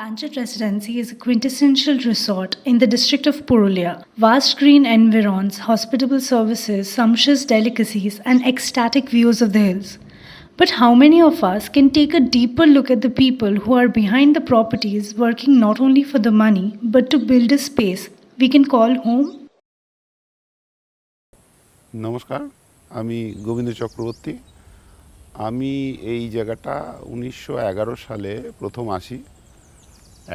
Panchat Residency is a quintessential resort in the district of Purulia. Vast green environs, hospitable services, sumptuous delicacies, and ecstatic views of the hills. But how many of us can take a deeper look at the people who are behind the properties, working not only for the money but to build a space we can call home? নমস্কার, আমি গোবিন্দ চক্রবর্তী। আমি এই জায়গাটা 1911 সালে প্রথম আসি,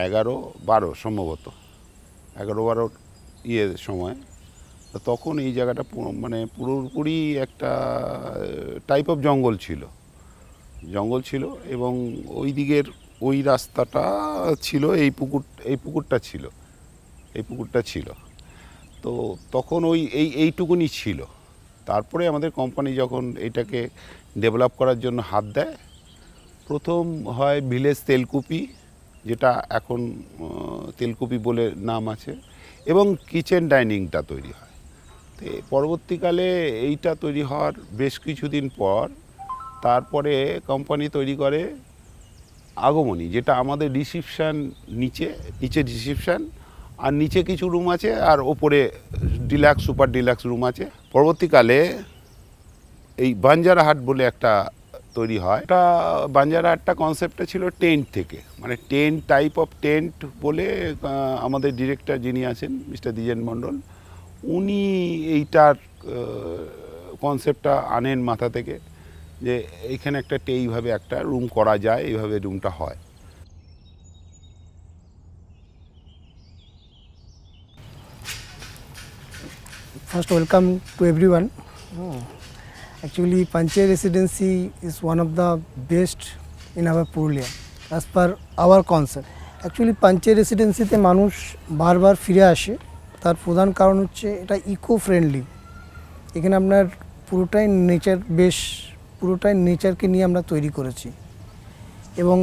11-12 সম্ভবত 11-12 সময়। তখন এই জায়গাটা মানে পুরোপুরি একটা টাইপ অফ জঙ্গল ছিল এবং ওই দিকের ওই রাস্তাটা ছিল, এই পুকুরটা ছিল। তো তখন এইটুকুনি ছিল। তারপরে আমাদের কোম্পানি যখন এটাকে ডেভেলপ করার জন্য হাত দেয়, প্রথম হয় ভিলেজ তেলকুপি, যেটা এখন তেলকুপি বলে নাম আছে, এবং কিচেন ডাইনিংটা তৈরি হয়। তো পরবর্তীকালে এইটা তৈরি হওয়ার বেশ কিছুদিন পর তারপরে কোম্পানি তৈরি করে আগমনী, যেটা আমাদের রিসিপশান, নিচে রিসিপশান, আর নিচে কিছু রুম আছে, আর ওপরে ডিলাক্স, সুপার ডিলাক্স রুম আছে। পরবর্তীকালে এই বাঞ্জারাহাট বলে একটা তৈরি হয়। এটা বাঞ্জারাহাটটা কনসেপ্টটা ছিল টেন্ট থেকে, মানে টেন্ট, টাইপ অফ টেন্ট বলে আমাদের ডিরেক্টর যিনি আছেন মিস্টার দ্বিজেন মণ্ডল, উনি এইটার কনসেপ্টটা আনেন মাথা থেকে, যে এইখানে এইভাবে একটা রুম করা যায়, এইভাবে রুমটা হয়। First, welcome to everyone. Actually, Panchat Residency is one of the best in our Purulia as per our concept. Actually, Panchat Residency তে মানুষ বারবার ফিরে আসে, তার প্রধান কারণ হচ্ছে এটা ইকো ফ্রেন্ডলি। এখানে আপনার পুরোটাই নেচারকে নিয়ে আমরা তৈরি করেছি, এবং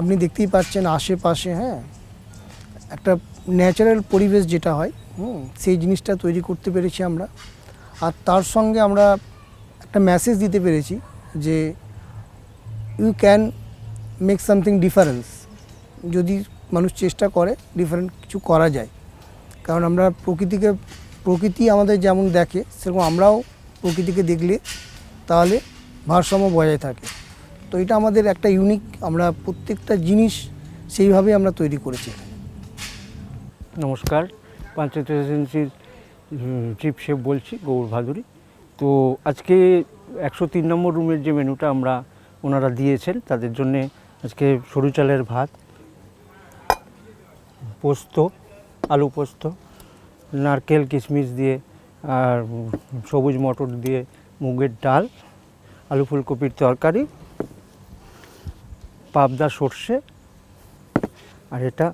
আপনি দেখতেই পাচ্ছেন আশেপাশে একটা ন্যাচারাল পরিবেশ যেটা হয়, সেই জিনিসটা তৈরি করতে পেরেছি আমরা। আর তার সঙ্গে আমরা একটা মেসেজ দিতে পেরেছি যে you can make something difference. যদি মানুষ চেষ্টা করে, ডিফারেন্ট কিছু করা যায়। কারণ আমরা প্রকৃতি আমাদের যেমন দেখে, সেরকম আমরাও প্রকৃতিকে দেখলে তাহলে ভারসাম্য বজায় থাকে। তো এটা আমাদের একটা ইউনিক, আমরা প্রত্যেকটা জিনিস সেইভাবেই আমরা তৈরি করেছি। নমস্কার, পাঞ্চায়েত রেসিডেন্সির চিফ শেফ বলছি, গৌর ভাদুরী। তো আজকে 103 নম্বর রুমের যে মেনুটা ওনারা দিয়েছেন, তাদের জন্যে আজকে সরু চালের ভাত, পোস্ত, আলু পোস্ত, নারকেল কিশমিশ দিয়ে, আর সবুজ মটর দিয়ে মুগের ডাল, আলু ফুলকপির তরকারি, পাবদা সর্ষে, আর এটা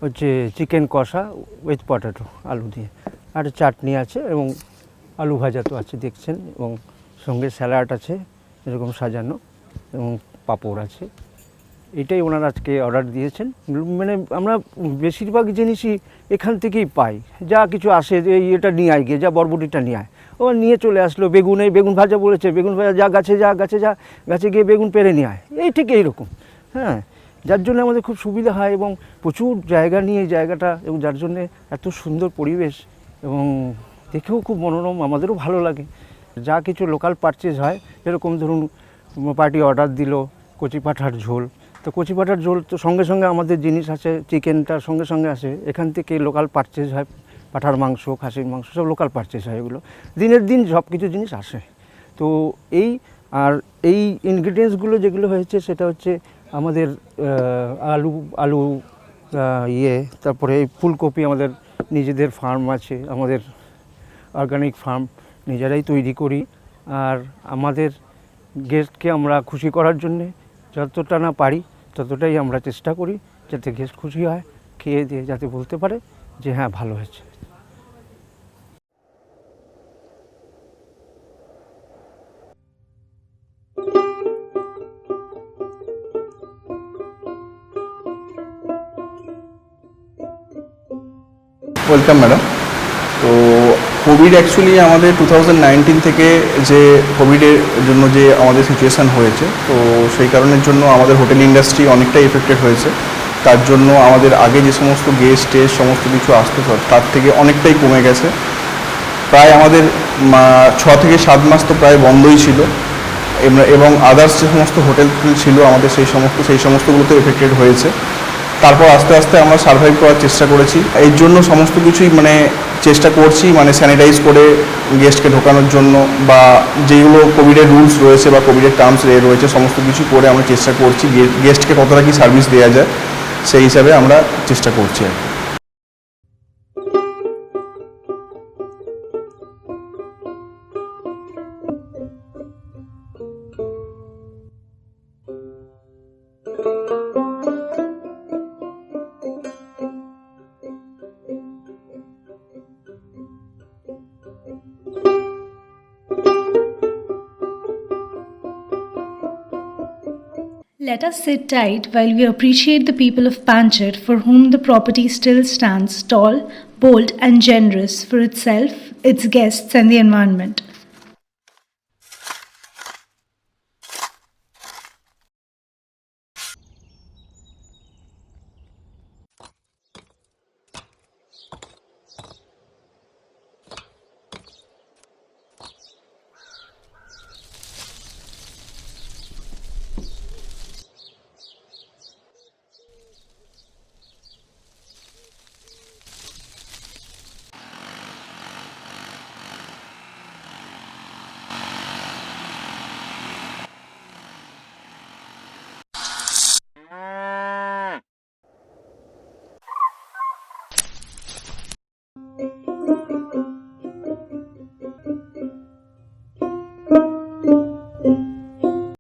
হচ্ছে চিকেন কষা উইথ পটেটো, আলু দিয়ে, আর চাটনি আছে, এবং আলু ভাজা তো আছে দেখছেন, এবং সঙ্গে স্যালাড আছে এরকম সাজানো, এবং পাঁপড় আছে। এটাই ওনারা আজকে অর্ডার দিয়েছেন। মানে আমরা বেশিরভাগ জিনিসই এখান থেকেই পাই, যা কিছু আসে, যে এটা নিয়ে আয় গিয়ে, যা বরবটিটা নিয়ে আয়, ও নিয়ে চলে আসলো। বেগুন ভাজা বলেছে, বেগুন ভাজা, গাছে গিয়ে বেগুন পেরে নিয়ে আয়, এই ঠিক এইরকম। যার জন্য আমাদের খুব সুবিধা হয়, এবং প্রচুর জায়গা নিয়ে এই জায়গাটা, এবং যার জন্যে এত সুন্দর পরিবেশ, এবং দেখেও খুব মনোরম, আমাদেরও ভালো লাগে। যা কিছু লোকাল পারচেজ হয়, যেরকম ধরুন পার্টি অর্ডার দিল কচি পাঁঠার ঝোল, তো কচি পাঁঠার ঝোল তো সঙ্গে সঙ্গে আমাদের জিনিস আছে, চিকেনটার সঙ্গে আসে, এখান থেকে লোকাল পারচেজ হয়, পাঁঠার মাংস, খাসির মাংস, সব লোকাল পারচেজ হয়, এগুলো দিনের দিন সব কিছু জিনিস আসে। তো এই ইনগ্রিডিয়েন্টসগুলো যেগুলো হয়েছে, সেটা হচ্ছে আমাদের আলু তারপরে এই ফুলকপি, আমাদের নিজেদের ফার্ম আছে, আমাদের অর্গানিক ফার্ম, নিজেরাই তৈরি করি। আর আমাদের গেস্টকে আমরা খুশি করার জন্যে যতটা না পারি ততটাই আমরা চেষ্টা করি, যাতে গেস্ট খুশি হয়, খেয়ে দিয়ে যাতে বলতে পারে যে হ্যাঁ ভালো হয়েছে। Welcome madam. তো কোভিড অ্যাকচুয়ালি আমাদের 2019 থেকে যে কোভিডের জন্য যে আমাদের সিচুয়েশান হয়েছে, তো সেই কারণের জন্য আমাদের হোটেল ইন্ডাস্ট্রি অনেকটাই এফেক্টেড হয়েছে। তার জন্য আমাদের আগে যে সমস্ত গেস্ট টেস্ট সমস্ত কিছু আসতো তার থেকে অনেকটাই কমে গেছে। প্রায় আমাদের 6 থেকে 7 মাস তো প্রায় বন্ধই ছিল, এবং আদার্স যে সমস্ত হোটেল ছিল আমাদের সেই সমস্তগুলোতে এফেক্টেড হয়েছে। তারপর আস্তে আস্তে আমরা সার্ভাইভ করার চেষ্টা করেছি। এর জন্য সমস্ত কিছুই চেষ্টা করছি, স্যানিটাইজ করে গেস্টকে ঢোকানোর জন্য, বা যেগুলো কোভিডের রুলস রয়েছে বা কোভিডের টার্মস রয়েছে সমস্ত কিছু করে আমরা চেষ্টা করছি গেস্টকে কতটা কি সার্ভিস দেওয়া যায় সেই হিসাবে আমরা চেষ্টা করছি আর কি। Let us sit tight while we appreciate the people of Panchit for whom the property still stands tall, bold, and generous for itself, its guests, and the environment.